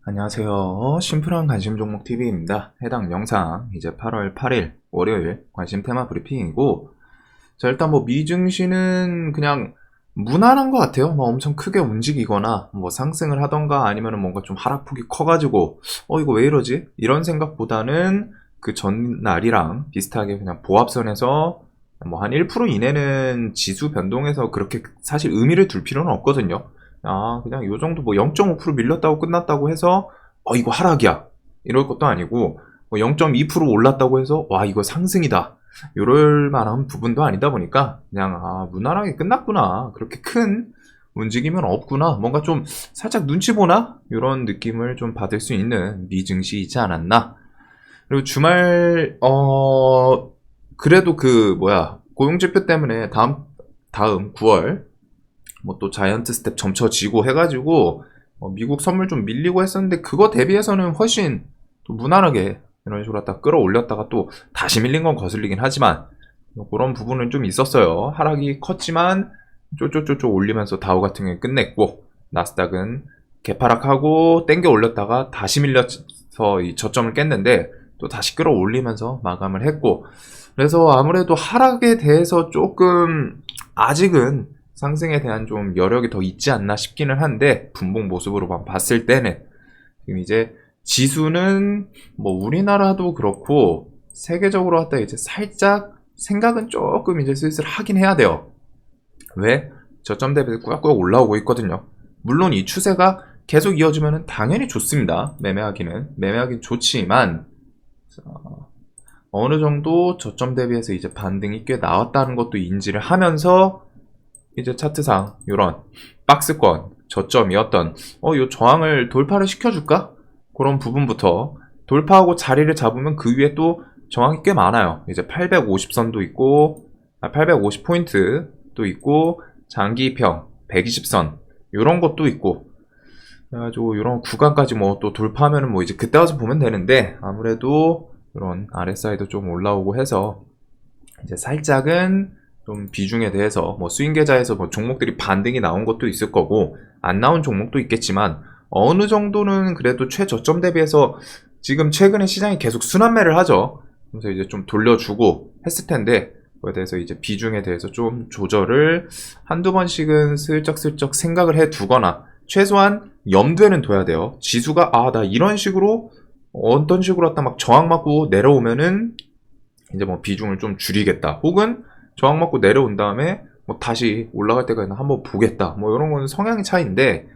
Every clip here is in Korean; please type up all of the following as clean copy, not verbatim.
안녕하세요. 심플한 관심 종목 TV입니다. 해당 영상 이제 8월 8일 월요일 관심 테마 브리핑이고, 자, 일단 뭐 미증시는 그냥 무난한 것 같아요. 뭐 엄청 크게 움직이거나 뭐 상승을 하던가 아니면은 뭔가 좀 하락폭이 커가지고 이거 왜 이러지? 이런 생각보다는 그 전날이랑 비슷하게 그냥 보합선에서 뭐 한 1% 이내는 지수 변동에서 그렇게 사실 의미를 둘 필요는 없거든요. 그냥 요 정도 뭐 0.5% 밀렸다고 끝났다고 해서 이거 하락이야 이럴 것도 아니고, 뭐 0.2% 올랐다고 해서 와 이거 상승이다 이럴 만한 부분도 아니다 보니까 그냥 무난하게 끝났구나, 그렇게 큰 움직임은 없구나, 뭔가 좀 살짝 눈치 보나 이런 느낌을 좀 받을 수 있는 미증시이지 않았나. 그리고 주말 그래도 그 뭐야 고용지표 때문에 다음 9월 뭐 또 자이언트 스텝 점쳐지고 해가지고 미국 선물 좀 밀리고 했었는데, 그거 대비해서는 훨씬 또 무난하게 이런 식으로 딱 끌어올렸다가 또 다시 밀린 건 거슬리긴 하지만 뭐 그런 부분은 좀 있었어요. 하락이 컸지만 쪼쪼쪼쪼 올리면서 다우 같은 경우에 끝냈고, 나스닥은 개파락하고 땡겨 올렸다가 다시 밀려서 이 저점을 깼는데 또 다시 끌어올리면서 마감을 했고, 그래서 아무래도 하락에 대해서 조금 아직은 상승에 대한 좀 여력이 더 있지 않나 싶기는 한데, 분봉 모습으로만 봤을 때는 지금 이제 지수는 뭐 우리나라도 그렇고 세계적으로 갖다 이제 살짝 생각은 조금 이제 슬슬 하긴 해야 돼요. 왜? 저점 대비 꾸역꾸역 올라오고 있거든요. 물론 이 추세가 계속 이어지면 당연히 좋습니다. 매매하기는 좋지만 어느 정도 저점 대비해서 이제 반등이 꽤 나왔다는 것도 인지를 하면서 이제 차트상 이런 박스권 저점이었던 요 저항을 돌파를 시켜줄까? 그런 부분부터 돌파하고 자리를 잡으면 그 위에 또 저항이 꽤 많아요. 이제 850선도 있고 850포인트도 있고 장기평 120선 이런 것도 있고, 그래가지고 이런 구간까지 뭐 또 돌파하면은 뭐 이제 그때 와서 보면 되는데, 아무래도 이런 RSI도 좀 올라오고 해서 이제 살짝은 좀 비중에 대해서 뭐 스윙 계좌에서 뭐 종목들이 반등이 나온 것도 있을 거고 안 나온 종목도 있겠지만, 어느 정도는 그래도 최저점 대비해서 지금 최근에 시장이 계속 순환매를 하죠. 그래서 이제 좀 돌려주고 했을 텐데, 그에 대해서 이제 비중에 대해서 좀 조절을 한두 번씩은 슬쩍슬쩍 생각을 해 두거나 최소한 염두에는 둬야 돼요. 지수가 나 이런 식으로 어떤 식으로 갖다 막 저항 맞고 내려오면은 이제 뭐 비중을 좀 줄이겠다, 혹은 저항 맞고 내려온 다음에 뭐 다시 올라갈 때가 있나 한번 보겠다, 뭐 이런 건 성향의 차이인데,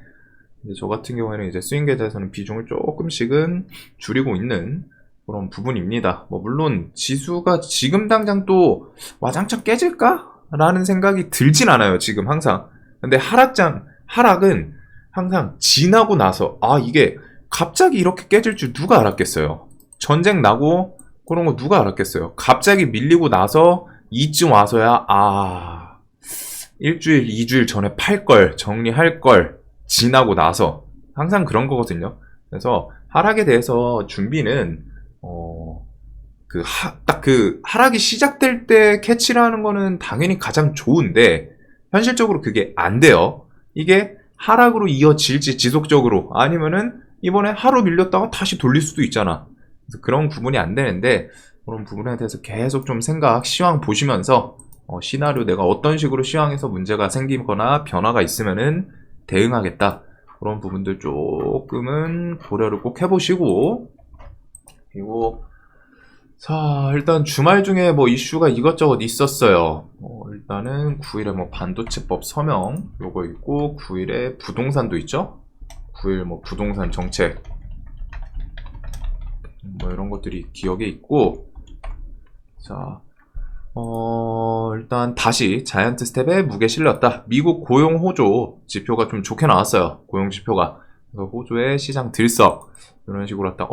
이제 저 같은 경우에는 이제 스윙 계좌에서는 비중을 조금씩은 줄이고 있는 그런 부분입니다. 뭐 물론 지수가 지금 당장 또 와장창 깨질까? 라는 생각이 들진 않아요, 지금 항상. 근데 하락은 항상 지나고 나서 이게 갑자기 이렇게 깨질 줄 누가 알았겠어요. 전쟁 나고 그런 거 누가 알았겠어요. 갑자기 밀리고 나서 이쯤 와서야 일주일, 2주일 전에 팔 걸, 정리할 걸, 지나고 나서 항상 그런 거거든요. 그래서 하락에 대해서 준비는 딱 그 하락이 시작될 때 캐치를 하는 거는 당연히 가장 좋은데, 현실적으로 그게 안 돼요. 이게 하락으로 이어질지 지속적으로, 아니면은 이번에 하루 밀렸다가 다시 돌릴 수도 있잖아. 그래서 그런 구분이 안 되는데, 그런 부분에 대해서 계속 좀 시황 보시면서 시나리오 내가 어떤 식으로 시황에서 문제가 생기거나 변화가 있으면은 대응하겠다, 그런 부분들 조금은 고려를 꼭 해보시고. 그리고 자, 일단 주말 중에 뭐 이슈가 이것저것 있었어요. 일단은 9일에 뭐 반도체법 서명 요거 있고, 9일에 부동산도 있죠. 9일 뭐 부동산 정책 뭐 이런 것들이 기억에 있고, 자, 일단 다시 자이언트 스텝에 무게 실렸다. 미국 고용 호조 지표가 좀 좋게 나왔어요. 고용 지표가. 그래서 호조의 시장 들썩 이런 식으로 왔다.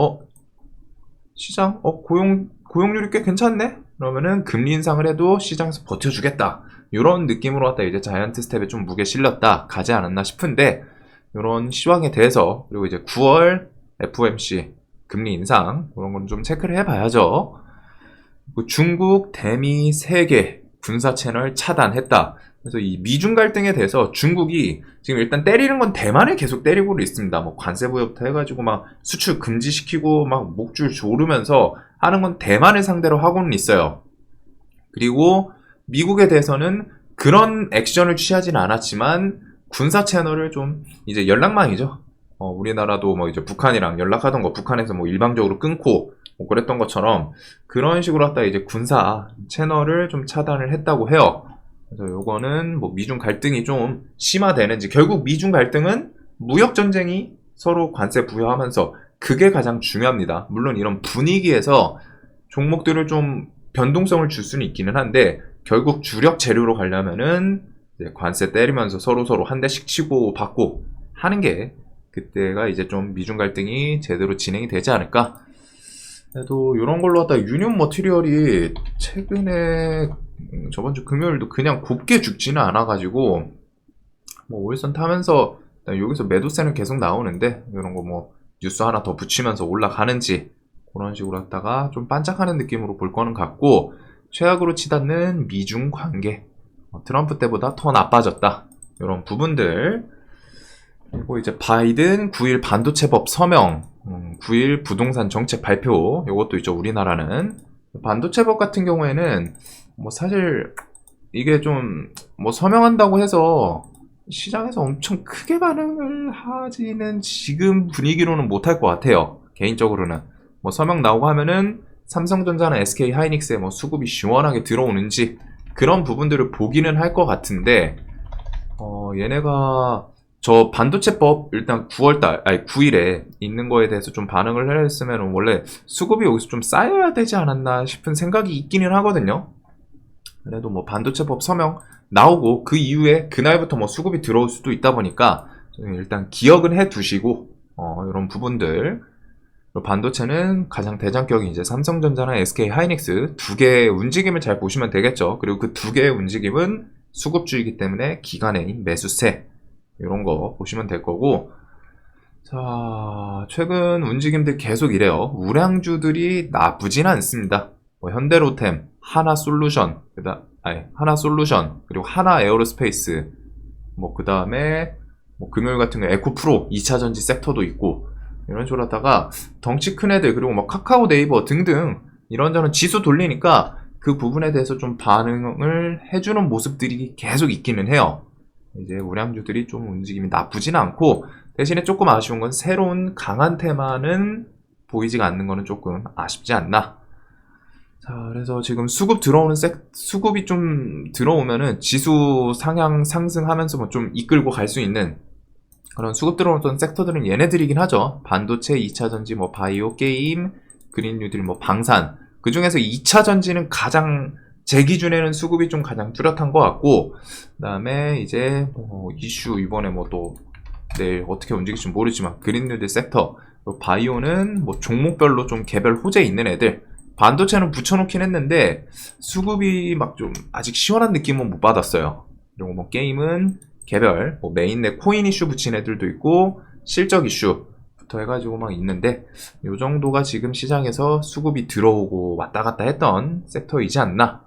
시장 고용률이 꽤 괜찮네. 그러면은 금리 인상을 해도 시장에서 버텨주겠다, 이런 느낌으로 왔다. 이제 자이언트 스텝에 좀 무게 실렸다 가지 않았나 싶은데, 이런 시황에 대해서, 그리고 이제 9월 FOMC 금리 인상 그런 건 좀 체크를 해봐야죠. 중국 대미 세계 군사 채널 차단했다. 그래서 이 미중 갈등에 대해서 중국이 지금 일단 때리는 건 대만을 계속 때리고 있습니다. 뭐 관세 부여부터 해가지고 막 수출 금지시키고 막 목줄 조르면서 하는 건 대만을 상대로 하고는 있어요. 그리고 미국에 대해서는 그런 액션을 취하지는 않았지만 군사 채널을 좀 이제 연락망이죠. 우리나라도 뭐 이제 북한이랑 연락하던 거 북한에서 뭐 일방적으로 끊고 뭐 그랬던 것처럼 그런 식으로 하다가 이제 군사 채널을 좀 차단을 했다고 해요. 그래서 요거는 뭐 미중 갈등이 좀 심화되는지, 결국 미중 갈등은 무역 전쟁이 서로 관세 부여하면서 그게 가장 중요합니다. 물론 이런 분위기에서 종목들을 좀 변동성을 줄 수는 있기는 한데 결국 주력 재료로 가려면은 이제 관세 때리면서 서로 한 대씩 치고 받고 하는 게 그때가 이제 좀 미중 갈등이 제대로 진행이 되지 않을까. 그래도 이런 걸로 하다 유니온 머티리얼이 최근에 저번 주 금요일도 그냥 곱게 죽지는 않아가지고 뭐 5일선 타면서 여기서 매도세는 계속 나오는데 이런 거 뭐 뉴스 하나 더 붙이면서 올라가는지 그런 식으로 했다가 좀 반짝하는 느낌으로 볼 거는 같고, 최악으로 치닫는 미중 관계, 트럼프 때보다 더 나빠졌다 이런 부분들. 그리고 이제 바이든 9일 반도체법 서명, 9일 부동산 정책 발표, 요것도 있죠. 우리나라는 반도체법 같은 경우에는 뭐 사실 이게 좀 뭐 서명한다고 해서 시장에서 엄청 크게 반응을 하지는 지금 분위기로는 못할 것 같아요. 개인적으로는 뭐 서명 나오고 하면은 삼성전자나 SK 하이닉스에 뭐 수급이 시원하게 들어오는지 그런 부분들을 보기는 할 것 같은데, 얘네가 저 반도체법 일단 9일에 있는 거에 대해서 좀 반응을 했으면 원래 수급이 여기서 좀 쌓여야 되지 않았나 싶은 생각이 있기는 하거든요. 그래도 뭐 반도체법 서명 나오고 그 이후에 그날부터 뭐 수급이 들어올 수도 있다 보니까 일단 기억은 해 두시고, 이런 부분들. 반도체는 가장 대장격인 이제 삼성전자나 SK 하이닉스 두 개의 움직임을 잘 보시면 되겠죠. 그리고 그 두 개의 움직임은 수급주이기 때문에 기간의 매수세 이런 거 보시면 될 거고, 자, 최근 움직임들 계속 이래요. 우량주들이 나쁘진 않습니다. 뭐 현대로템, 하나솔루션, 하나솔루션, 그리고 하나에어로스페이스, 뭐 그 다음에 뭐 금요일 같은 거 에코프로 2차전지 섹터도 있고 이런 식으로 하다가 덩치 큰 애들, 그리고 뭐 카카오 네이버 등등 이런저런 지수 돌리니까 그 부분에 대해서 좀 반응을 해주는 모습들이 계속 있기는 해요. 이제 우량주들이 좀 움직임이 나쁘진 않고, 대신에 조금 아쉬운 건 새로운 강한 테마는 보이지가 않는 거는 조금 아쉽지 않나. 자, 그래서 지금 수급이 좀 들어오면은 지수 상승하면서 뭐 좀 이끌고 갈 수 있는 그런 수급 들어오던 섹터들은 얘네들이긴 하죠. 반도체, 2차전지, 뭐 바이오, 게임, 그린 뉴딜, 뭐 방산. 그 중에서 2차전지는 가장 제 기준에는 수급이 좀 가장 뚜렷한 것 같고, 그 다음에 이제 뭐 이슈 이번에 뭐 또 내일 어떻게 움직일지 모르지만 그린 뉴딜 섹터, 바이오는 뭐 종목별로 좀 개별 호재 있는 애들, 반도체는 붙여놓긴 했는데 수급이 막 좀 아직 시원한 느낌은 못 받았어요. 그리고 뭐 게임은 개별 뭐 메인넷 코인 이슈 붙인 애들도 있고 실적 이슈부터 해가지고 막 있는데, 요 정도가 지금 시장에서 수급이 들어오고 왔다 갔다 했던 섹터이지 않나.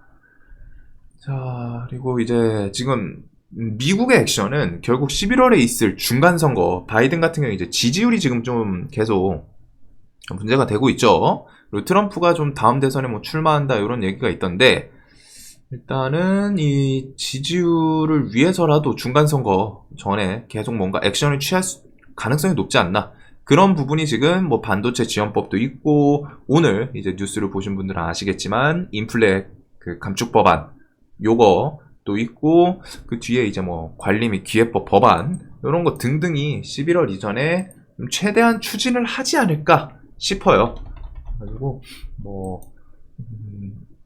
자, 그리고 이제 지금 미국의 액션은 결국 11월에 있을 중간선거, 바이든 같은 경우 이제 지지율이 지금 좀 계속 문제가 되고 있죠. 그리고 트럼프가 좀 다음 대선에 뭐 출마한다 이런 얘기가 있던데, 일단은 이 지지율을 위해서라도 중간선거 전에 계속 뭔가 액션을 취할 가능성이 높지 않나. 그런 부분이 지금 뭐 반도체 지원법도 있고, 오늘 이제 뉴스를 보신 분들은 아시겠지만 인플레 그 감축 법안 요거 또 있고, 그 뒤에 이제 뭐 관리 및 기획법 법안 이런 거 등등이 11월 이전에 최대한 추진을 하지 않을까 싶어요. 그리고 뭐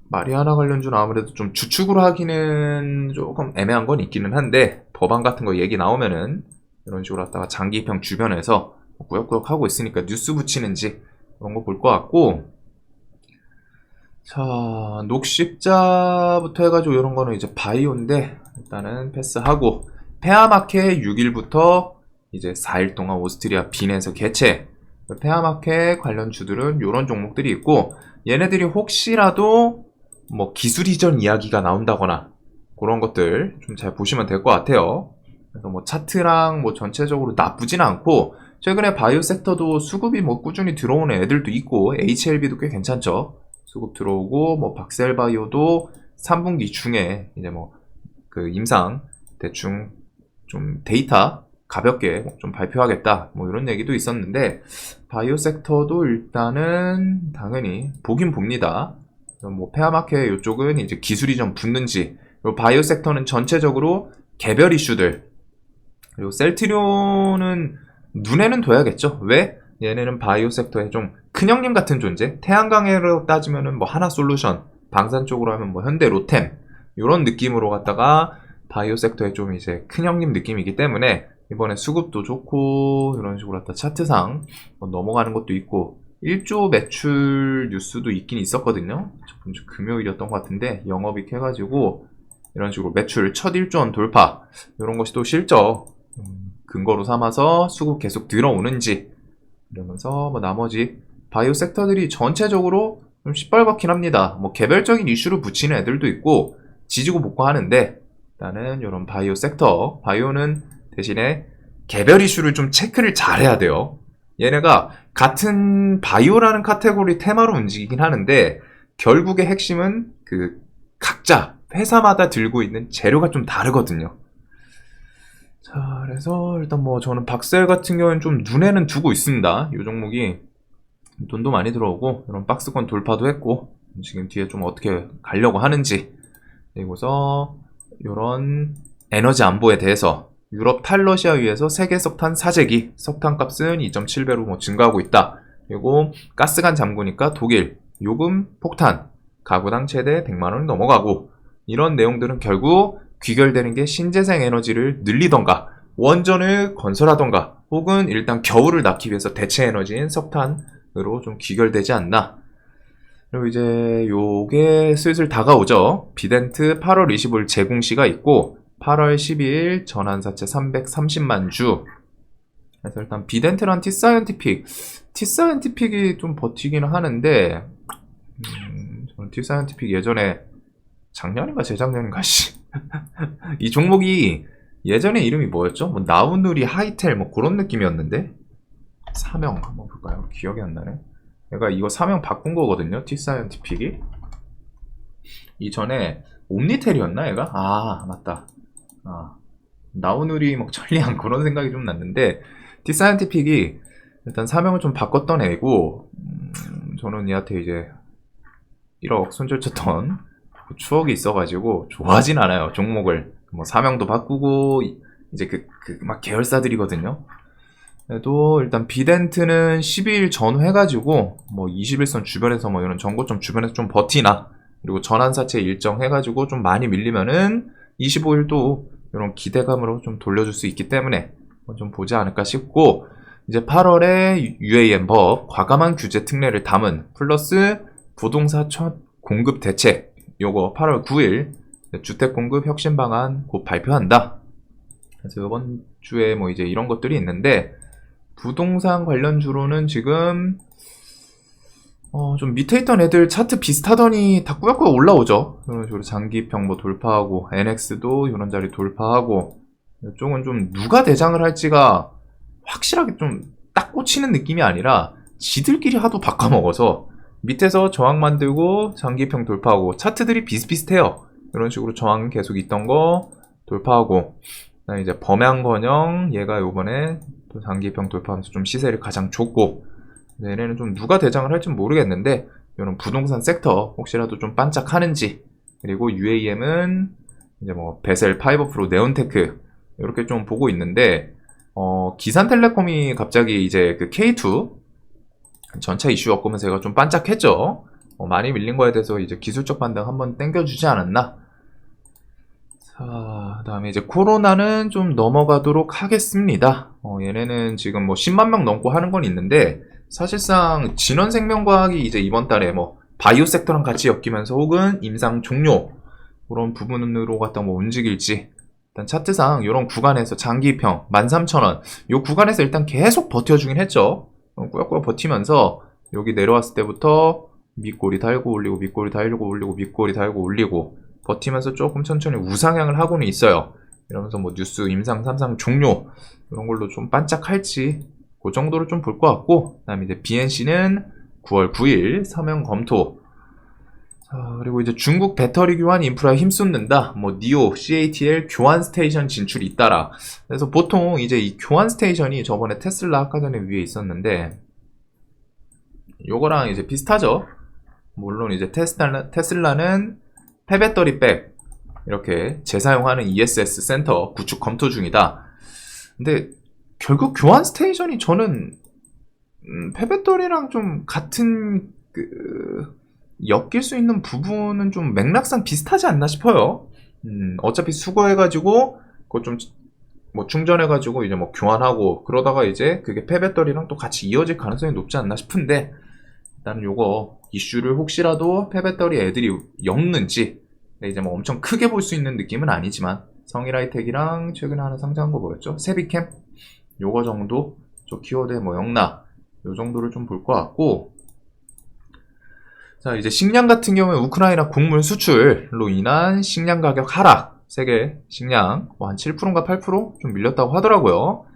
마리아나 관련주는 아무래도 좀 주축으로 하기는 조금 애매한 건 있기는 한데, 법안 같은 거 얘기 나오면은 이런 식으로 하다가 장기 입형 주변에서 꾸역꾸역 하고 있으니까 뉴스 붙이는지 그런 거 볼 것 같고, 자, 녹십자부터 해가지고 이런 거는 이제 바이오인데 일단은 패스하고, 페아마켓 6일부터 이제 4일 동안 오스트리아 빈에서 개최. 페아마켓 관련 주들은 이런 종목들이 있고, 얘네들이 혹시라도 뭐 기술 이전 이야기가 나온다거나 그런 것들 좀 잘 보시면 될 것 같아요. 그래서 뭐 차트랑 뭐 전체적으로 나쁘진 않고, 최근에 바이오 섹터도 수급이 뭐 꾸준히 들어오는 애들도 있고, HLB도 꽤 괜찮죠. 수급 들어오고, 뭐 박셀바이오도 3분기 중에 이제 뭐 그 임상 대충 좀 데이터 가볍게 좀 발표하겠다, 뭐 이런 얘기도 있었는데, 바이오 섹터도 일단은 당연히 보긴 봅니다. 뭐 페어마켓 이쪽은 이제 기술이 좀 붙는지, 그리고 바이오 섹터는 전체적으로 개별 이슈들, 그리고 셀트리온은 눈에는 둬야겠죠. 왜? 얘네는 바이오 섹터의 좀 큰형님 같은 존재. 태양광으로 따지면은 뭐 하나솔루션, 방산 쪽으로 하면 뭐 현대 로템, 이런 느낌으로 갖다가 바이오 섹터의 좀 이제 큰형님 느낌이기 때문에 이번에 수급도 좋고 이런 식으로 갖다 차트상 뭐 넘어가는 것도 있고, 1조 매출 뉴스도 있긴 있었거든요. 저번 주 금요일이었던 것 같은데, 영업이익 해가지고 이런 식으로 매출 첫 1조 원 돌파, 이런 것이 또 실적 근거로 삼아서 수급 계속 들어오는지, 이러면서 뭐 나머지 바이오 섹터들이 전체적으로 좀 시뻘겋긴 합니다. 뭐 개별적인 이슈로 붙이는 애들도 있고 지지고 볶고 하는데, 일단은 이런 바이오 섹터, 바이오는 대신에 개별 이슈를 좀 체크를 잘 해야 돼요. 얘네가 같은 바이오라는 카테고리 테마로 움직이긴 하는데, 결국의 핵심은 그 각자 회사마다 들고 있는 재료가 좀 다르거든요. 자, 그래서 일단 뭐 저는 박셀 같은 경우에는 좀 눈에는 두고 있습니다. 이 종목이 돈도 많이 들어오고 이런 박스권 돌파도 했고, 지금 뒤에 좀 어떻게 가려고 하는지, 그리고서 이런 에너지 안보에 대해서 유럽 탈러시아 위에서 세계 석탄 사재기, 석탄 값은 2.7배로 뭐 증가하고 있다. 그리고 가스관 잠그니까 독일 요금 폭탄, 가구당 최대 100만원이 넘어가고, 이런 내용들은 결국 귀결되는 게 신재생 에너지를 늘리던가 원전을 건설하던가, 혹은 일단 겨울을 낳기 위해서 대체 에너지인 석탄으로 좀 귀결되지 않나. 그리고 이제 요게 슬슬 다가오죠. 비덴트 8월 25일 재공시가 있고 8월 12일 전환사채 330만 주. 그래서 일단 비덴트랑 티사이언티픽이 좀 버티기는 하는데, 저는 티사이언티픽 예전에 작년인가 재작년인가 이 종목이 예전에 이름이 뭐였죠? 뭐 나우누리 하이텔 뭐 그런 느낌이었는데, 사명 한번 볼까요? 기억이 안 나네. 내가 이거 사명 바꾼 거거든요. 티사이언티픽이 이전에 옴니텔이었나 얘가? 아 맞다. 나우누리 뭐 천리안 그런 생각이 좀 났는데, 티사이언티픽이 일단 사명을 좀 바꿨던 애고, 저는 얘한테 이제 1억 손절쳤던 추억이 있어가지고 좋아하진 않아요. 종목을 뭐 사명도 바꾸고 이제 막 계열사들이거든요. 그래도 일단 비덴트는 12일 전후해가지고 뭐 21선 주변에서 뭐 이런 전고점 주변에서 좀 버티나, 그리고 전환사채 일정 해가지고 좀 많이 밀리면은 25일도 이런 기대감으로 좀 돌려줄 수 있기 때문에 좀 보지 않을까 싶고, 이제 8월에 UAM 법 과감한 규제 특례를 담은 플러스 부동산 첫 공급 대책, 요거 8월 9일 주택공급 혁신 방안 곧 발표한다. 그래서 이번 주에 뭐 이제 이런 것들이 있는데, 부동산 관련주로는 지금 좀 밑에 있던 애들 차트 비슷하더니 다 꾸역꾸역 올라오죠. 이런 식으로 장기평 뭐 돌파하고, NX도 이런 자리 돌파하고, 이쪽은 좀 누가 대장을 할지가 확실하게 좀 딱 꽂히는 느낌이 아니라 지들끼리 하도 바꿔먹어서 밑에서 저항 만들고 장기평 돌파하고, 차트들이 비슷비슷해요. 이런 식으로 저항 계속 있던 거 돌파하고, 그다음에 이제 범양건영 얘가 요번에 또 장기평 돌파하면서 좀 시세를 가장 줬고, 얘네는 좀 누가 대장을 할지는 모르겠는데, 이런 부동산 섹터 혹시라도 좀 반짝하는지, 그리고 UAM은 이제 뭐 베셀, 파이버프로, 네온테크 이렇게 좀 보고 있는데, 기산텔레콤이 갑자기 이제 그 K2 전차 이슈 엮으면서 제가 좀 반짝했죠. 많이 밀린 거에 대해서 이제 기술적 반등 한번 땡겨주지 않았나. 자, 그다음에 이제 코로나는 좀 넘어가도록 하겠습니다. 얘네는 지금 뭐 10만 명 넘고 하는 건 있는데, 사실상 진원생명과학이 이제 이번 달에 뭐 바이오 섹터랑 같이 엮이면서 혹은 임상 종료 그런 부분으로 갖다 뭐 움직일지, 일단 차트상 이런 구간에서 장기평 13,000원 이 구간에서 일단 계속 버텨주긴 했죠. 꾸역꾸역 버티면서 여기 내려왔을 때부터 밑꼬리 달고 올리고, 밑꼬리 달고 올리고, 밑꼬리 달고 올리고, 버티면서 조금 천천히 우상향을 하고는 있어요. 이러면서 뭐 뉴스 임상 3상 종료 이런 걸로 좀 반짝할지 그 정도로 좀 볼 것 같고, 그 다음에 이제 BNC는 9월 9일 서명 검토. 자, 그리고 이제 중국 배터리 교환 인프라에 힘쏟는다. 뭐 니오, CATL 교환 스테이션 진출이 잇따라. 그래서 보통 이제 이 교환 스테이션이 저번에 테슬라 아까 전에 위에 있었는데 요거랑 이제 비슷하죠. 물론 이제 테슬라는 폐배터리 백 이렇게 재사용하는 ESS 센터 구축 검토 중이다. 근데 결국 교환 스테이션이 저는 폐배터리랑 좀 같은 엮일 수 있는 부분은 좀 맥락상 비슷하지 않나 싶어요. 어차피 수거해가지고 그거 좀 뭐 충전해가지고 이제 뭐 교환하고 그러다가 이제 그게 폐배터리랑 또 같이 이어질 가능성이 높지 않나 싶은데, 일단 요거 이슈를 혹시라도 폐배터리 애들이 엮는지 이제 뭐 엄청 크게 볼 수 있는 느낌은 아니지만, 성일하이텍이랑 최근에 하나 상장한 거 뭐였죠? 세비캠? 요거 정도 저 키워드에 뭐 엮나 요 정도를 좀 볼 것 같고, 자 이제 식량 같은 경우에 우크라이나 곡물 수출로 인한 식량 가격 하락, 세계 식량 뭐 한 7%인가 8%좀 밀렸다고 하더라고요.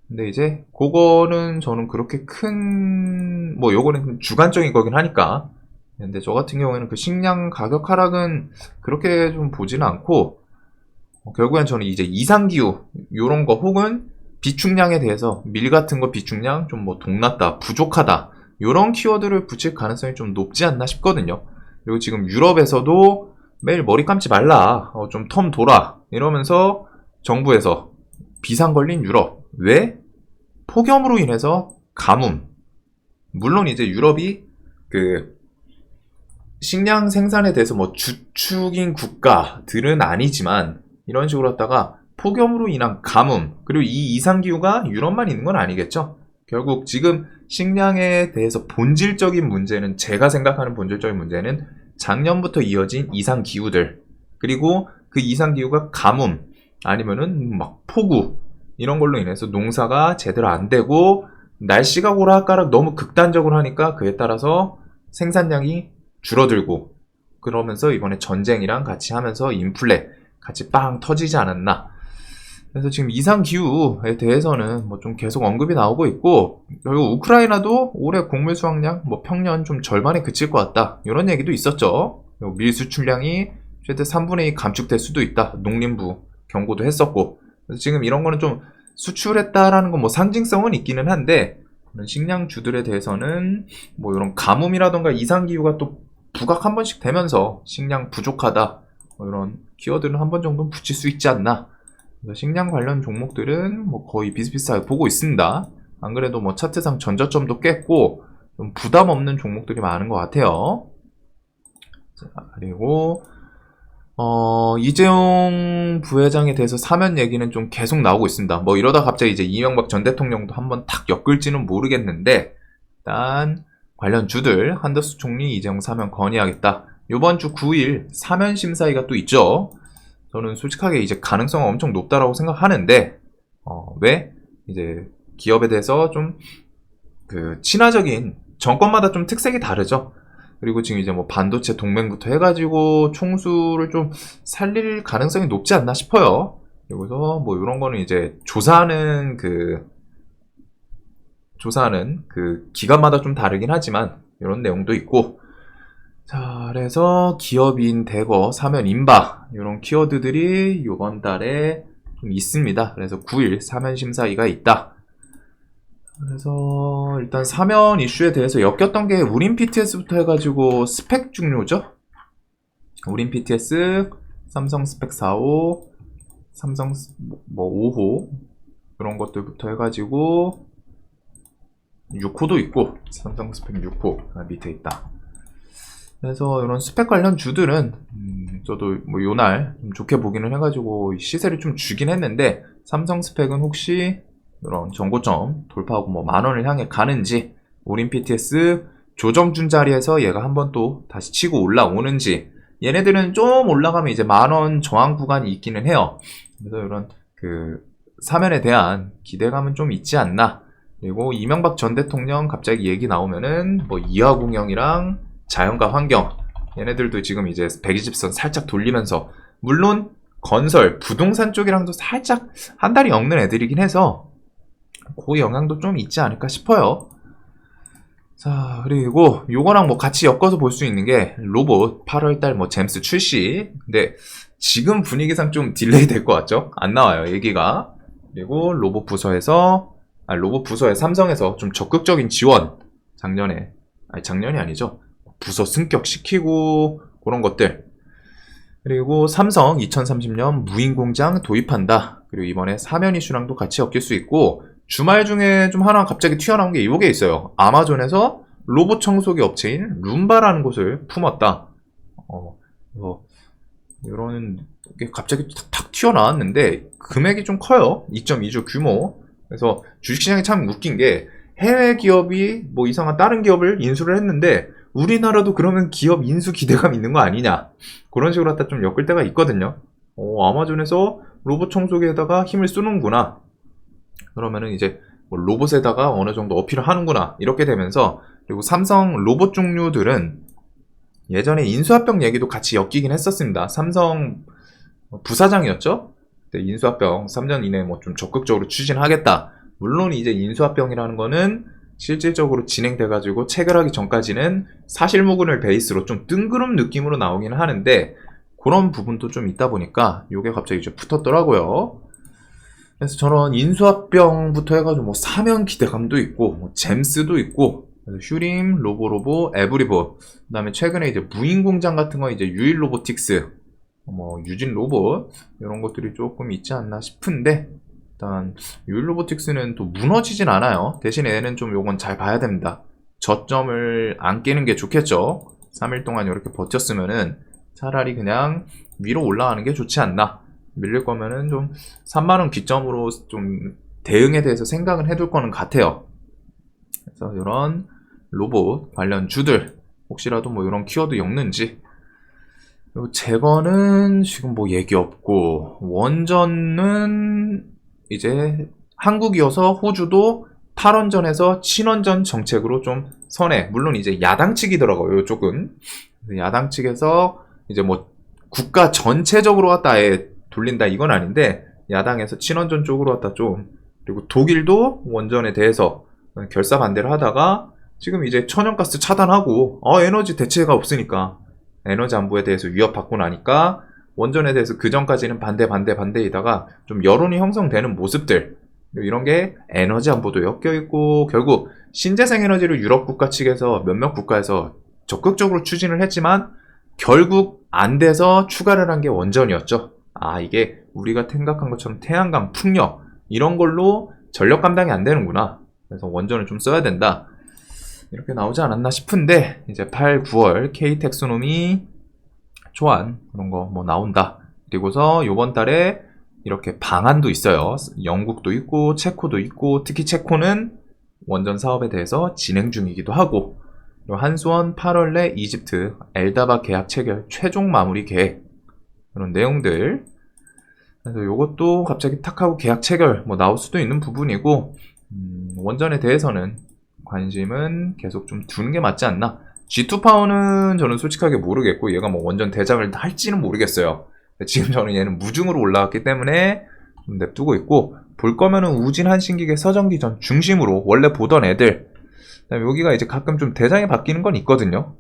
근데 이제 그거는 저는 그렇게 큰 뭐 요거는 주관적인 거긴 하니까, 근데 저 같은 경우에는 그 식량 가격 하락은 그렇게 좀 보지는 않고, 결국엔 저는 이제 이상기후 요런 거 혹은 비축량에 대해서 밀 같은 거 비축량 좀 뭐 동났다 부족하다 요런 키워드를 붙일 가능성이 좀 높지 않나 싶거든요. 그리고 지금 유럽에서도 매일 머리 감지 말라, 좀 텀 돌아 이러면서 정부에서 비상 걸린 유럽, 왜? 폭염으로 인해서 가뭄. 물론 이제 유럽이 그 식량 생산에 대해서 뭐 주축인 국가들은 아니지만 이런 식으로 하다가 폭염으로 인한 가뭄, 그리고 이 이상기후가 유럽만 있는 건 아니겠죠. 결국 지금 식량에 대해서 본질적인 문제는, 제가 생각하는 본질적인 문제는 작년부터 이어진 이상기후들, 그리고 그 이상기후가 가뭄 아니면은 막 폭우 이런 걸로 인해서 농사가 제대로 안 되고 날씨가 오락가락 너무 극단적으로 하니까 그에 따라서 생산량이 줄어들고, 그러면서 이번에 전쟁이랑 같이 하면서 인플레 같이 빵 터지지 않았나. 그래서 지금 이상기후에 대해서는 뭐 좀 계속 언급이 나오고 있고, 그리고 우크라이나도 올해 곡물 수확량 뭐 평년 좀 절반에 그칠 것 같다 이런 얘기도 있었죠. 밀 수출량이 최대 3분의 2 감축될 수도 있다 농림부 경고도 했었고, 그래서 지금 이런 거는 좀 수출했다라는 건 뭐 상징성은 있기는 한데, 식량주들에 대해서는 뭐 이런 가뭄이라던가 이상기후가 또 부각 한 번씩 되면서 식량 부족하다 뭐 이런 키워드는 한 번 정도는 붙일 수 있지 않나. 그래서 식량 관련 종목들은 뭐 거의 비슷비슷하게 보고 있습니다. 안 그래도 뭐 차트상 전저점도 깼고 좀 부담 없는 종목들이 많은 것 같아요. 자, 그리고 이재용 부회장에 대해서 사면 얘기는 좀 계속 나오고 있습니다. 뭐 이러다 갑자기 이제 이명박 전 대통령도 한번 탁 엮을지는 모르겠는데, 일단 관련 주들 한덕수 총리 이재용 사면 건의하겠다. 요번 주 9일 사면 심사위가 또 있죠. 저는 솔직하게 이제 가능성은 엄청 높다라고 생각하는데, 왜? 이제 기업에 대해서 좀 그 친화적인, 정권마다 좀 특색이 다르죠. 그리고 지금 이제 뭐 반도체 동맹부터 해가지고 총수를 좀 살릴 가능성이 높지 않나 싶어요. 그래서 뭐 이런 거는 이제 조사하는 그 기관마다 좀 다르긴 하지만 이런 내용도 있고, 자 그래서 기업인 대거 사면 인바 이런 키워드들이 이번 달에 좀 있습니다. 그래서 9일 사면 심사위가 있다. 그래서 일단 사면 이슈에 대해서 엮였던 게 우린 PTS부터 해가지고 스펙 중요죠. 우린 PTS, 삼성 스펙 4호, 삼성 뭐 5호 그런 것들부터 해가지고 6호도 있고, 삼성 스펙 6호 밑에 있다. 그래서 이런 스펙 관련 주들은 저도 뭐 요날 좀 좋게 보기는 해가지고 시세를 좀 주긴 했는데, 삼성 스펙은 혹시 이런 정고점 돌파하고 뭐 만원을 향해 가는지, 우린 PTS 조정준 자리에서 얘가 한번 또 다시 치고 올라오는지, 얘네들은 좀 올라가면 이제 만원 저항 구간이 있기는 해요. 그래서 이런 그 사면에 대한 기대감은 좀 있지 않나. 그리고 이명박 전 대통령 갑자기 얘기 나오면은 뭐 이하공영이랑 자연과 환경 얘네들도 지금 이제 120선 살짝 돌리면서, 물론 건설, 부동산 쪽이랑도 살짝 한 달이 엮는 애들이긴 해서 그 영향도 좀 있지 않을까 싶어요. 자, 그리고 요거랑 뭐 같이 엮어서 볼 수 있는 게 로봇 8월달 뭐 잼스 출시. 근데 지금 분위기상 좀 딜레이 될 것 같죠? 안 나와요, 얘기가. 그리고 로봇 부서에 삼성에서 좀 적극적인 지원. 작년이 아니죠. 부서 승격시키고 그런 것들. 그리고 삼성 2030년 무인 공장 도입한다. 그리고 이번에 사면 이슈랑도 같이 엮일 수 있고, 주말 중에 좀 하나 갑자기 튀어나온 게 이게 있어요. 아마존에서 로봇 청소기 업체인 룸바라는 곳을 품었다. 이런 게 갑자기 탁 튀어나왔는데 금액이 좀 커요. 2.2조 규모. 그래서 주식시장이 참 웃긴 게, 해외 기업이 뭐 이상한 다른 기업을 인수를 했는데 우리나라도 그러면 기업 인수 기대감 있는 거 아니냐, 그런 식으로 갖다 좀 엮을 때가 있거든요. 아마존에서 로봇 청소기에다가 힘을 쓰는구나, 그러면은 이제 뭐 로봇에다가 어느 정도 어필을 하는구나, 이렇게 되면서. 그리고 삼성 로봇 종류들은 예전에 인수합병 얘기도 같이 엮이긴 했었습니다. 삼성 부사장이었죠? 인수합병 3년 이내에 뭐 좀 적극적으로 추진하겠다. 물론 이제 인수합병이라는 거는 실질적으로 진행돼가지고 체결하기 전까지는 사실무근을 베이스로 좀 뜬구름 느낌으로 나오기는 하는데, 그런 부분도 좀 있다 보니까 요게 갑자기 이제 붙었더라고요. 그래서 저런 인수합병부터 해가지고 뭐 사면 기대감도 있고, 뭐 잼스도 있고, 휴림, 로보로보, 에브리보, 그 다음에 최근에 이제 무인공장 같은 거 이제 유일 로보틱스, 뭐 유진 로봇, 이런 것들이 조금 있지 않나 싶은데, 일단 유일 로보틱스는 또 무너지진 않아요. 대신에 얘는 좀 요건 잘 봐야 됩니다. 저점을 안 깨는 게 좋겠죠. 3일 동안 이렇게 버텼으면은 차라리 그냥 위로 올라가는 게 좋지 않나. 밀릴 거면은 좀 3만원 기점으로 좀 대응에 대해서 생각은 해둘 거는 같아요. 그래서 이런 로봇 관련 주들, 혹시라도 뭐 이런 키워드 엮는지. 제거는 지금 뭐 얘기 없고, 원전은 이제 한국이어서 호주도 탈원전에서 친원전 정책으로 좀 선회. 물론 이제 야당 측이더라고요, 이쪽은. 야당 측에서 이제 뭐 국가 전체적으로 갖다 아예 돌린다 이건 아닌데, 야당에서 친원전 쪽으로 갖다 좀. 그리고 독일도 원전에 대해서 결사 반대를 하다가 지금 이제 천연가스 차단하고, 에너지 대체가 없으니까 에너지 안보에 대해서 위협받고 나니까 원전에 대해서 그 전까지는 반대이다가 좀 여론이 형성되는 모습들, 이런 게 에너지 안보도 엮여있고, 결국 신재생 에너지를 유럽 국가 측에서 몇몇 국가에서 적극적으로 추진을 했지만 결국 안 돼서 추가를 한 게 원전이었죠. 이게 우리가 생각한 것처럼 태양광, 풍력 이런 걸로 전력 감당이 안 되는구나, 그래서 원전을 좀 써야 된다, 이렇게 나오지 않았나 싶은데, 이제 8, 9월 K텍소노미 초안 그런 거 뭐 나온다. 그리고서 요번 달에 이렇게 방안도 있어요. 영국도 있고 체코도 있고, 특히 체코는 원전 사업에 대해서 진행 중이기도 하고, 그리고 한수원 8월 내 이집트 엘다바 계약 체결 최종 마무리 계획, 그런 내용들. 그래서 요것도 갑자기 탁 하고 계약 체결 뭐 나올 수도 있는 부분이고, 원전에 대해서는 관심은 계속 좀 두는 게 맞지 않나. G2파워는 저는 솔직하게 모르겠고, 얘가 뭐 원전 대장을 할지는 모르겠어요. 지금 저는 얘는 무중으로 올라왔기 때문에 좀 냅두고 있고, 볼 거면은 우진, 한신기계, 서전기전 중심으로 원래 보던 애들. 그다음에 여기가 이제 가끔 좀 대장이 바뀌는 건 있거든요.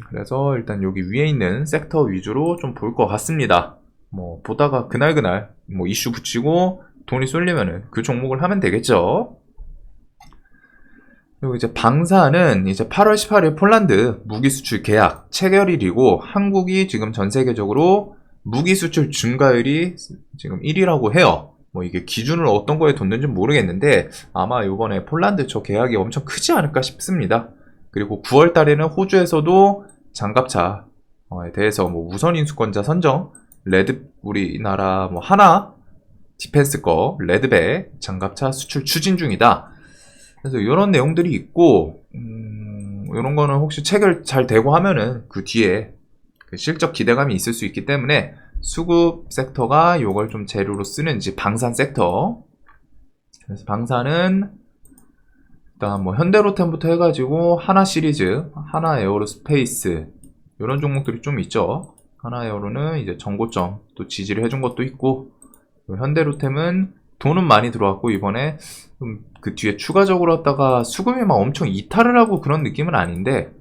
그래서 일단 여기 위에 있는 섹터 위주로 좀 볼 것 같습니다. 뭐 보다가 그날 뭐 이슈 붙이고 돈이 쏠리면은 그 종목을 하면 되겠죠. 그리고 이제 방사는 이제 8월 18일 폴란드 무기 수출 계약 체결일이고, 한국이 지금 전 세계적으로 무기 수출 증가율이 지금 1위라고 해요. 뭐 이게 기준을 어떤 거에 뒀는지 모르겠는데, 아마 이번에 폴란드 저 계약이 엄청 크지 않을까 싶습니다. 그리고 9월 달에는 호주에서도 장갑차에 대해서 뭐 우선 인수권자 선정, 우리나라 뭐 하나 디펜스 거 레드백 장갑차 수출 추진 중이다. 그래서 이런 내용들이 있고, 이런 거는 혹시 체결 잘 되고 하면은 그 뒤에 그 실적 기대감이 있을 수 있기 때문에, 수급 섹터가 이걸 좀 재료로 쓰는지, 방산 섹터. 그래서 방산은 일단 뭐 현대로템부터 해가지고 하나 시리즈, 하나 에어로스페이스, 이런 종목들이 좀 있죠. 하나에어로는 이제 정고점 또 지지를 해준 것도 있고, 현대로템은 돈은 많이 들어왔고 이번에 그 뒤에 추가적으로 왔다가 수급이 막 엄청 이탈을 하고 그런 느낌은 아닌데,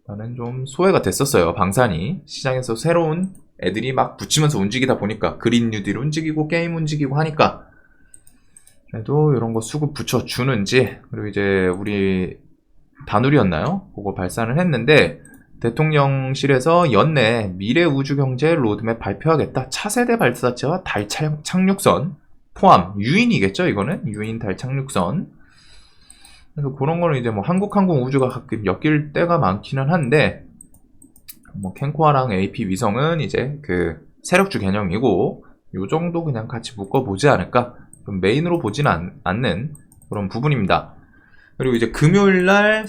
나는 좀 소외가 됐었어요. 방산이 시장에서 새로운 애들이 막 붙이면서 움직이다 보니까, 그린 뉴딜 움직이고 게임 움직이고 하니까, 그래도 이런 거 수급 붙여주는지. 그리고 이제 우리 다누리였나요? 그거 발산을 했는데, 대통령실에서 연내 미래 우주 경제 로드맵 발표하겠다. 차세대 발사체와 달 착륙선 포함, 유인이겠죠, 이거는? 유인 달 착륙선. 그래서 그런 거는 이제 뭐 한국항공우주가 가끔 엮일 때가 많기는 한데, 뭐 캔코아랑 AP 위성은 이제 그 세력주 개념이고, 요 정도 그냥 같이 묶어보지 않을까? 좀 메인으로 보진 않는 그런 부분입니다. 그리고 이제 금요일날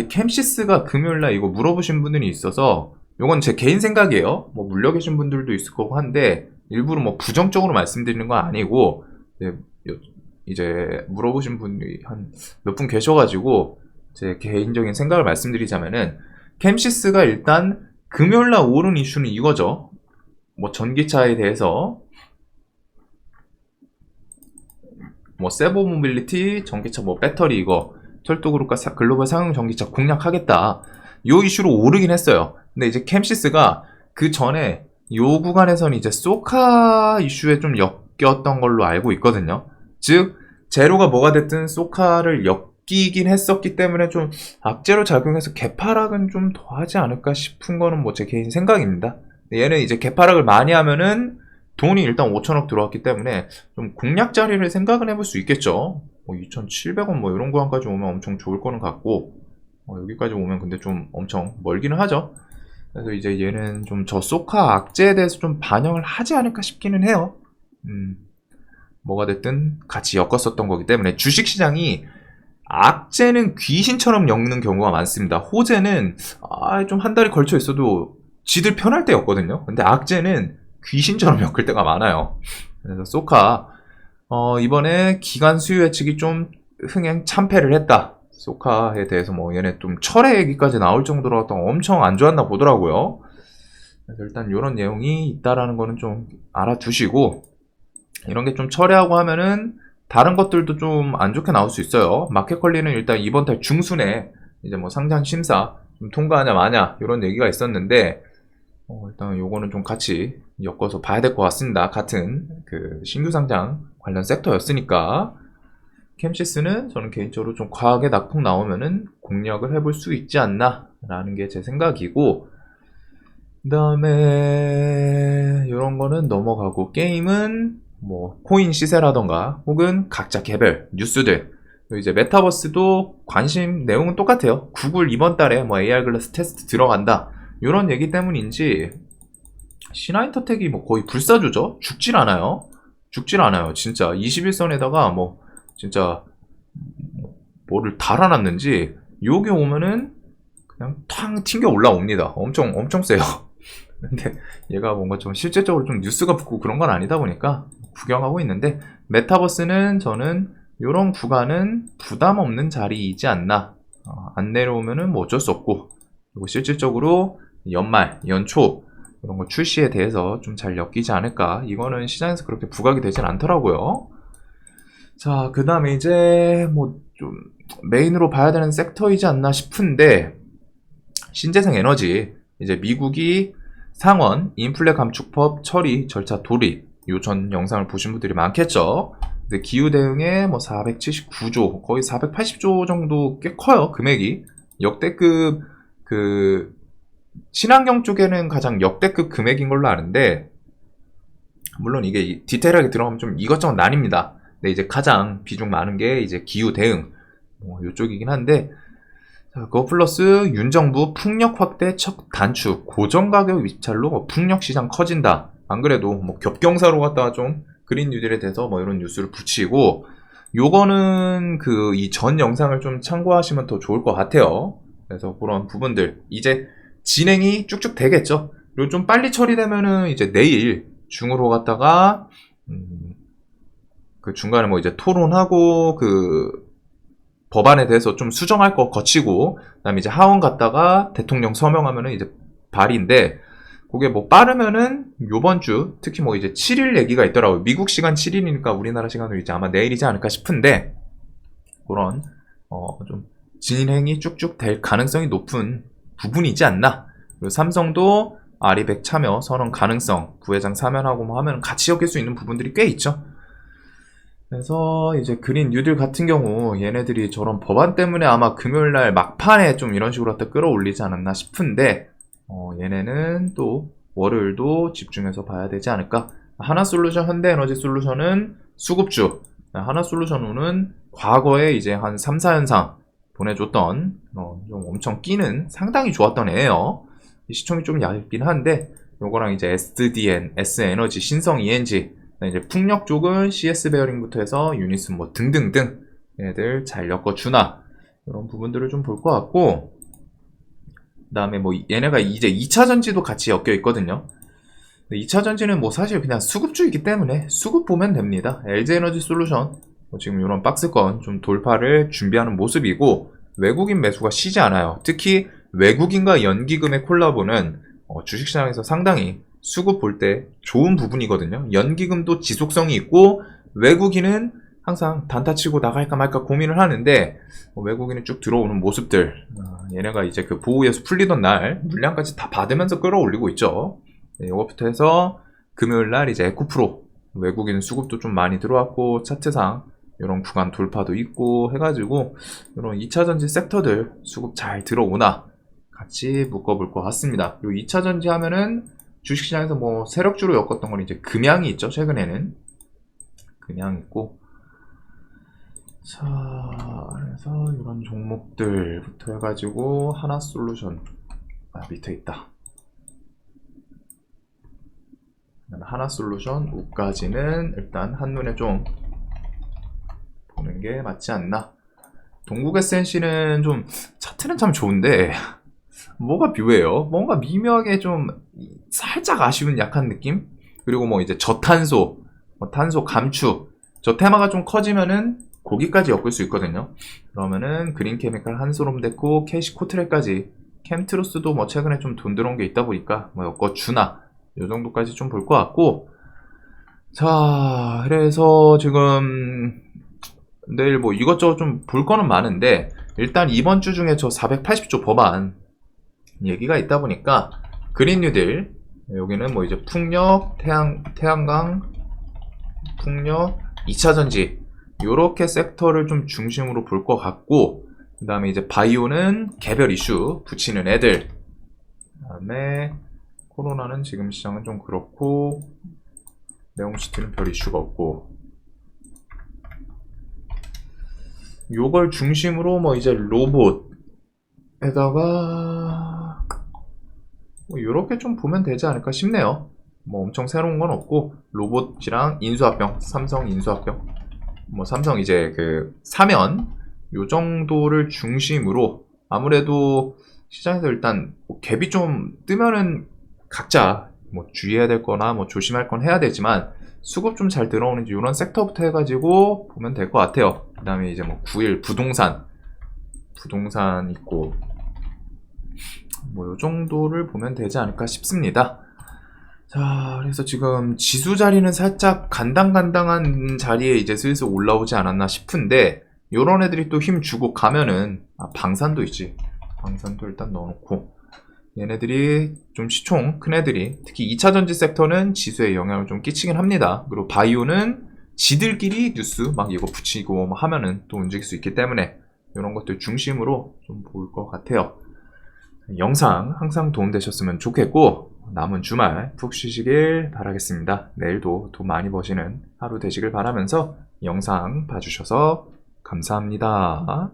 캠시스가 금요일날 이거 물어보신 분들이 있어서, 요건 제 개인 생각이에요. 뭐 물려 계신 분들도 있을 거고 한데, 일부러 뭐 부정적으로 말씀드리는 건 아니고, 이제 물어보신 분이 한 몇 분 계셔가지고 제 개인적인 생각을 말씀드리자면은, 캠시스가 일단 금요일날 오른 이슈는 이거죠. 뭐 전기차에 대해서 뭐 세보 모빌리티 전기차 뭐 배터리 이거 철도그룹과 글로벌 상용 전기차 공략하겠다, 요 이슈로 오르긴 했어요. 근데 이제 캠시스가 그 전에 요 구간에서는 이제 소카 이슈에 좀 엮였던 걸로 알고 있거든요. 즉 제로가 뭐가 됐든 소카를 엮이긴 했었기 때문에 좀 악재로 작용해서 개파락은 좀 더하지 않을까 싶은 거는 뭐 제 개인 생각입니다. 얘는 이제 개파락을 많이 하면은 돈이 일단 5천억 들어왔기 때문에 좀 공략 자리를 생각은 해볼 수 있겠죠. 뭐 2,700원 뭐 이런 구간까지 오면 엄청 좋을 거는 같고, 여기까지 오면 근데 좀 엄청 멀기는 하죠. 그래서 이제 얘는 좀 저 소카 악재에 대해서 좀 반영을 하지 않을까 싶기는 해요. 뭐가 됐든 같이 엮었었던 거기 때문에. 주식시장이 악재는 귀신처럼 엮는 경우가 많습니다. 호재는 좀 한 달이 걸쳐 있어도 지들 편할 때였거든요. 근데 악재는 귀신처럼 엮을 때가 많아요. 그래서 소카 이번에 기관 수요 예측이 좀 흥행 참패를 했다. 소카에 대해서 뭐 얘네 좀 철회 얘기까지 나올 정도로 엄청 안 좋았나 보더라고요. 그래서 일단 이런 내용이 있다라는 거는 좀 알아두시고, 이런 게 좀 철회하고 하면은 다른 것들도 좀 안 좋게 나올 수 있어요. 마켓컬리는 일단 이번 달 중순에 이제 뭐 상장 심사 좀 통과하냐 마냐 이런 얘기가 있었는데, 일단 요거는 좀 같이 엮어서 봐야 될 것 같습니다. 같은 그 신규 상장 관련 섹터였으니까. 캠시스는 저는 개인적으로 좀 과하게 낙폭 나오면은 공략을 해볼 수 있지 않나 라는 게 제 생각이고, 그 다음에 이런 거는 넘어가고, 게임은 뭐 코인 시세라던가 혹은 각자 개별 뉴스들, 이제 메타버스도 관심 내용은 똑같아요. 구글 이번 달에 뭐 AR 글라스 테스트 들어간다 이런 얘기 때문인지, 신화인터텍이 뭐 거의 불사조죠. 죽질 않아요. 진짜 21선에다가 뭐 진짜 뭐를 달아놨는지 요게 오면은 그냥 탕 튕겨 올라옵니다. 엄청 세요. 근데 얘가 뭔가 좀 실제적으로 좀 뉴스가 붙고 그런 건 아니다 보니까 구경하고 있는데, 메타버스는 저는 요런 구간은 부담 없는 자리이지 않나. 안 내려오면은 뭐 어쩔 수 없고, 그리고 실질적으로 연말, 연초 이런 거 출시에 대해서 좀 잘 엮이지 않을까. 이거는 시장에서 그렇게 부각이 되진 않더라고요. 자, 그 다음에 이제 뭐 좀 메인으로 봐야 되는 섹터이지 않나 싶은데, 신재생 에너지. 이제 미국이 상원 인플레 감축법 처리 절차 돌입, 요 전 영상을 보신 분들이 많겠죠. 근데 기후 대응에 뭐 479조, 거의 480조 정도 꽤 커요, 금액이. 역대급, 그 친환경 쪽에는 가장 역대급 금액인 걸로 아는데, 물론 이게 디테일하게 들어가면 좀 이것저것 나뉩니다. 근데 이제 가장 비중 많은 게 이제 기후 대응 요쪽이긴 한데, 그거 플러스 윤정부 풍력 확대 척 단축, 고정 가격 입찰로 뭐 풍력 시장 커진다. 안 그래도 뭐 겹경사로 갔다가 좀 그린 뉴딜에 대해서 뭐 이런 뉴스를 붙이고, 요거는 그 이 전 영상을 좀 참고하시면 더 좋을 것 같아요. 그래서 그런 부분들 이제 진행이 쭉쭉 되겠죠. 그리고 좀 빨리 처리되면은 이제 내일 중으로 갔다가 그 중간에 뭐 이제 토론하고 그 법안에 대해서 좀 수정할 거 거치고, 그다음에 이제 하원 갔다가 대통령 서명하면은 이제 발인데, 그게 뭐 빠르면은 요번 주, 특히 뭐 이제 7일 얘기가 있더라고요. 미국 시간 7일이니까 우리나라 시간으로 이제 아마 내일이지 않을까 싶은데, 그런, 좀 진행이 쭉쭉 될 가능성이 높은 부분이지 않나. 그리고 삼성도 아리백 참여, 선언 가능성, 부회장 사면하고 뭐 하면 같이 엮일 수 있는 부분들이 꽤 있죠. 그래서 이제 그린 뉴딜 같은 경우 얘네들이 저런 법안 때문에 아마 금요일날 막판에 좀 이런 식으로 갖다 끌어올리지 않았나 싶은데, 얘네는 또 월요일도 집중해서 봐야 되지 않을까. 하나솔루션, 현대에너지솔루션은 수급주, 하나솔루션은 과거에 이제 한 3, 4연상 보내줬던 좀 엄청 끼는 상당히 좋았던 애예요. 시총이 좀 얇긴 한데 요거랑 이제 SDN, S에너지, 신성 ENG, 이제 풍력 쪽은 CS 베어링부터 해서 유니슨 뭐 등등등 얘네들 잘 엮어주나 이런 부분들을 좀 볼 것 같고, 그 다음에 뭐 얘네가 이제 2차 전지도 같이 엮여 있거든요. 2차 전지는 뭐 사실 그냥 수급주이기 때문에 수급 보면 됩니다. LG에너지 솔루션 지금 이런 박스권 좀 돌파를 준비하는 모습이고, 외국인 매수가 쉬지 않아요. 특히 외국인과 연기금의 콜라보는 주식시장에서 상당히 수급 볼 때 좋은 부분이거든요. 연기금도 지속성이 있고 외국인은 항상 단타치고 나갈까 말까 고민을 하는데, 외국인이 쭉 들어오는 모습들, 얘네가 이제 그 보호에서 풀리던 날 물량까지 다 받으면서 끌어올리고 있죠. 네, 이것부터 해서 금요일날 이제 에코프로 외국인 수급도 좀 많이 들어왔고 차트상 이런 구간 돌파도 있고 해가지고 이런 2차전지 섹터들 수급 잘 들어오나 같이 묶어볼 것 같습니다. 요 2차전지 하면은 주식시장에서 뭐 세력주로 엮었던 건 이제 금양이 있죠. 최근에는 금양 있고, 자, 그래서 이런 종목들부터 해가지고 하나솔루션 밑에 있다. 하나솔루션 우까지는 일단 한눈에 좀 보는 게 맞지 않나. 동국 SNC는 좀 차트는 참 좋은데 뭐가 묘해요. 뭔가 미묘하게 좀 살짝 아쉬운 약한 느낌. 그리고 뭐 이제 저탄소, 탄소 감축, 저 테마가 좀 커지면은 거기까지 엮을 수 있거든요. 그러면은 그린케미칼, 한솔홈데코, 캐시코트레까지, 캠트루스도 뭐 최근에 좀 돈 들어온 게 있다 보니까 뭐 엮어주나 요 정도까지 좀 볼 것 같고, 자, 그래서 지금 내일 뭐 이것저것 좀 볼 거는 많은데, 일단 이번 주 중에 저 480조 법안 얘기가 있다 보니까 그린 뉴딜, 여기는 뭐 이제 풍력, 태양광, 풍력, 2차전지 요렇게 섹터를 좀 중심으로 볼 것 같고, 그 다음에 이제 바이오는 개별 이슈 붙이는 애들, 그 다음에 코로나는 지금 시장은 좀 그렇고, 네옴시티는 별 이슈가 없고, 요걸 중심으로 뭐 이제 로봇에다가 뭐 요렇게 좀 보면 되지 않을까 싶네요. 뭐 엄청 새로운 건 없고, 로봇이랑 인수합병, 삼성 인수합병, 뭐 삼성 이제 그 사면 요 정도를 중심으로, 아무래도 시장에서 일단 뭐 갭이 좀 뜨면은 각자 뭐 주의해야 될 거나 뭐 조심할 건 해야 되지만, 수급 좀 잘 들어오는지 이런 섹터부터 해가지고 보면 될 것 같아요. 그 다음에 이제 뭐 9일 부동산 있고, 뭐 요 정도를 보면 되지 않을까 싶습니다. 자, 그래서 지금 지수 자리는 살짝 간당간당한 자리에 이제 슬슬 올라오지 않았나 싶은데, 요런 애들이 또 힘 주고 가면은, 방산도 있지. 방산도 일단 넣어놓고, 얘네들이 좀 시총 큰 애들이, 특히 2차전지 섹터는 지수에 영향을 좀 끼치긴 합니다. 그리고 바이오는 지들끼리 뉴스 막 이거 붙이고 뭐 하면은 또 움직일 수 있기 때문에 이런 것들 중심으로 좀 볼 것 같아요. 영상 항상 도움되셨으면 좋겠고, 남은 주말 푹 쉬시길 바라겠습니다. 내일도 돈 많이 버시는 하루 되시길 바라면서 영상 봐주셔서 감사합니다.